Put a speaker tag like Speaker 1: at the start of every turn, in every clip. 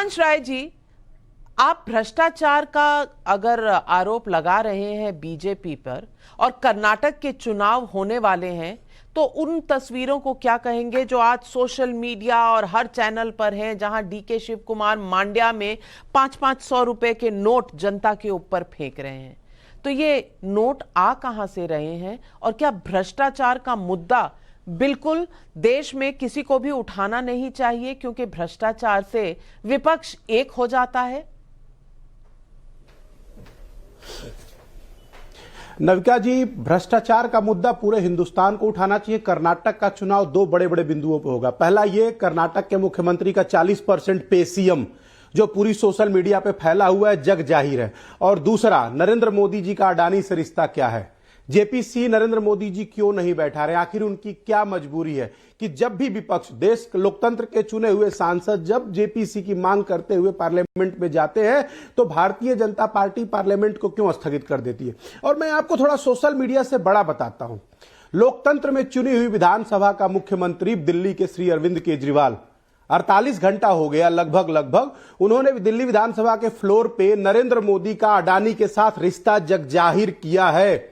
Speaker 1: शुभ्रांश राय जी, आप भ्रष्टाचार का अगर आरोप लगा रहे हैं बीजेपी पर और कर्नाटक के चुनाव होने वाले हैं, तो उन तस्वीरों को क्या कहेंगे जो आज सोशल मीडिया और हर चैनल पर हैं, जहां डीके शिव कुमार मांड्या में 500-500 रुपए के नोट जनता के ऊपर फेंक रहे हैं। तो ये नोट आ कहां से रहे हैं और क्या भ्रष्टाचार का मुद्दा बिल्कुल देश में किसी को भी उठाना नहीं चाहिए, क्योंकि भ्रष्टाचार से विपक्ष एक हो जाता है?
Speaker 2: नविका जी, भ्रष्टाचार का मुद्दा पूरे हिंदुस्तान को उठाना चाहिए। कर्नाटक का चुनाव दो बड़े बड़े बिंदुओं पर होगा। पहला ये, कर्नाटक के मुख्यमंत्री का 40% पेसीएम जो पूरी सोशल मीडिया पे फैला हुआ है, जग जाहिर है। और दूसरा, नरेंद्र मोदी जी का अडानी से रिश्ता क्या है। जेपीसी नरेंद्र मोदी जी क्यों नहीं बैठा रहे, आखिर उनकी क्या मजबूरी है कि जब भी विपक्ष, देश लोकतंत्र के चुने हुए सांसद जब जेपीसी की मांग करते हुए पार्लियामेंट में जाते हैं तो भारतीय जनता पार्टी पार्लियामेंट को क्यों स्थगित कर देती है। और मैं आपको थोड़ा सोशल मीडिया से बड़ा बताता हूं। लोकतंत्र में चुनी हुई विधानसभा का मुख्यमंत्री दिल्ली के श्री अरविंद केजरीवाल, 48 घंटा हो गया लगभग उन्होंने दिल्ली विधानसभा के फ्लोर पे नरेंद्र मोदी का अडानी के साथ रिश्ता जग जाहिर किया है,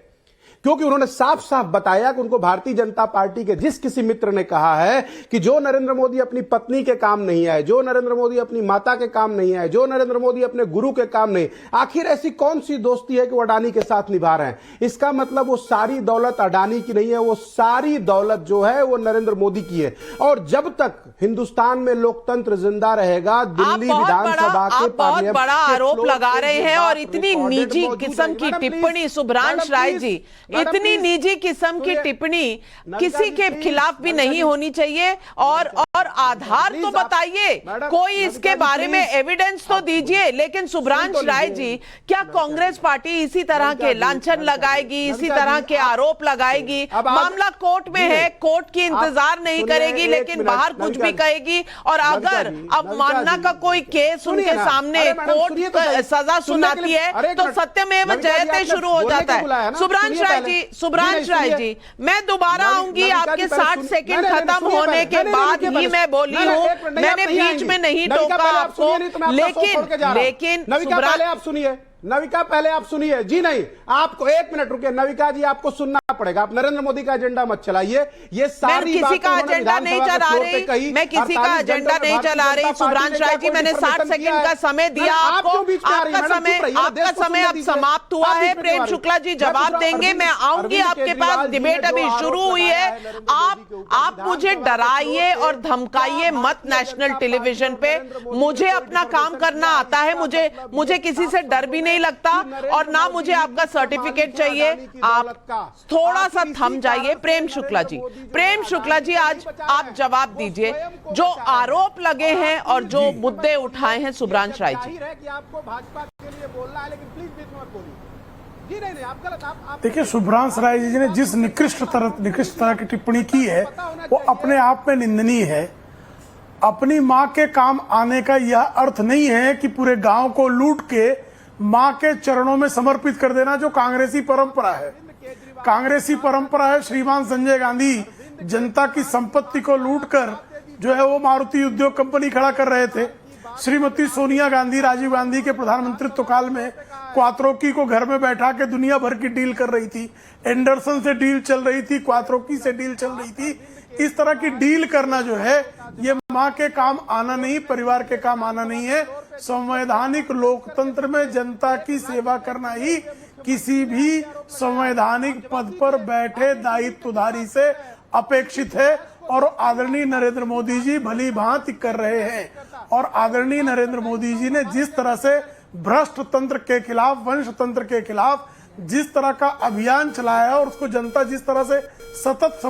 Speaker 2: क्योंकि उन्होंने साफ साफ बताया कि उनको भारतीय जनता पार्टी के जिस किसी मित्र ने कहा है कि जो नरेंद्र मोदी अपनी पत्नी के काम नहीं आए, जो नरेंद्र मोदी अपनी माता के काम नहीं आए, जो नरेंद्र मोदी अपने गुरु के काम नहीं, आखिर ऐसी कौन सी दोस्ती है कि वो अडानी के साथ निभा रहे हैं। इसका मतलब वो सारी दौलत अडानी की नहीं है, वो सारी दौलत जो है वो नरेंद्र मोदी की है। और जब तक हिंदुस्तान में लोकतंत्र जिंदा रहेगा, दिल्ली विधानसभा के
Speaker 1: बहुत बड़ा आरोप लगा रहे हैं और इतनी निजी किस्म की टिप्पणी, शुभ्रांश राय जी, इतनी निजी किस्म की टिप्पणी किसी के खिलाफ भी नहीं होनी चाहिए। और आधार तो बताइए, कोई इसके बारे में एविडेंस तो दीजिए। लेकिन शुभ्रांश राय जी, क्या कांग्रेस पार्टी इसी तरह के लांछन लगाएगी, इसी तरह के आरोप लगाएगी? मामला कोर्ट में है, कोर्ट की इंतजार नहीं करेगी, लेकिन बाहर कुछ भी कहेगी। और अगर अवमानना का कोई केस उनके सामने कोर्ट सजा सुनाती है तो सत्यमेव जयते शुरू हो जाता है। शुभ्रांश राय जी, मैं दोबारा आऊंगी आपके 60 सेकंड खत्म होने के बाद ही मैं बोली हूं, मैंने बीच में नहीं टोका आपको। लेकिन
Speaker 2: नविका पहले आप सुनिए। जी नहीं, आपको 1 मिनट रुकिए। नविका जी, आपको सुनना पड़ेगा। आप नरेंद्र मोदी का एजेंडा मत चलाइए। ये सारी
Speaker 1: किसी का एजेंडा नहीं चला रही, मैं किसी का एजेंडा नहीं चला रही। शुभ्रांश राय जी, मैंने 60 सेकंड का समय दिया आपको, आपका समय अब समाप्त हुआ है। प्रेम शुक्ला जी जवाब देंगे, मैं आऊंगी आपके पास। डिबेट अभी शुरू हुई है। आप मुझे डराइए और धमकाइए मत नेशनल टेलीविजन पे। मुझे अपना काम करना आता है, मुझे किसी से डर भी नहीं लगता और ना मुझे आपका सर्टिफिकेट चाहिए। आप थोड़ा सा थम जाइए। प्रेम शुक्ला जी, आज आप जवाब दीजिए। जो आरोप लगे हैं और जो मुद्दे उठाए हैं शुभ्रांश राय जी।
Speaker 3: देखिए, शुभ्रांश राय जी ने जिस निकृष्ट तरह की टिप्पणी की है वो अपने आप में निंदनीय है। अपनी मां के काम आने का यह अर्थ नहीं है कि पूरे गांव को लूट के मां के चरणों में समर्पित कर देना, जो कांग्रेसी परंपरा है। कांग्रेसी परंपरा है, श्रीमान संजय गांधी जनता की संपत्ति को लूटकर जो है वो मारुति उद्योग कंपनी खड़ा कर रहे थे। श्रीमती सोनिया गांधी राजीव गांधी के प्रधानमंत्रित्व काल में क्वात्रोकी को घर में बैठा के दुनिया भर की डील कर रही थी। एंडरसन से डील चल रही थी, क्वात्रोकी से डील चल रही थी। इस तरह की डील करना जो है ये मां के काम आना नहीं, परिवार के काम आना नहीं है। संवैधानिक लोकतंत्र में जनता की सेवा करना ही किसी भी संवैधानिक पद पर बैठे दायित्वधारी से अपेक्षित है। और आदरणीय नरेंद्र मोदी जी भली भांति कर रहे हैं। और आदरणीय नरेंद्र मोदी जी ने जिस तरह से भ्रष्ट तंत्र के खिलाफ, वंश तंत्र के खिलाफ जिस तरह का अभियान चलाया और उसको जनता जिस तरह से सतत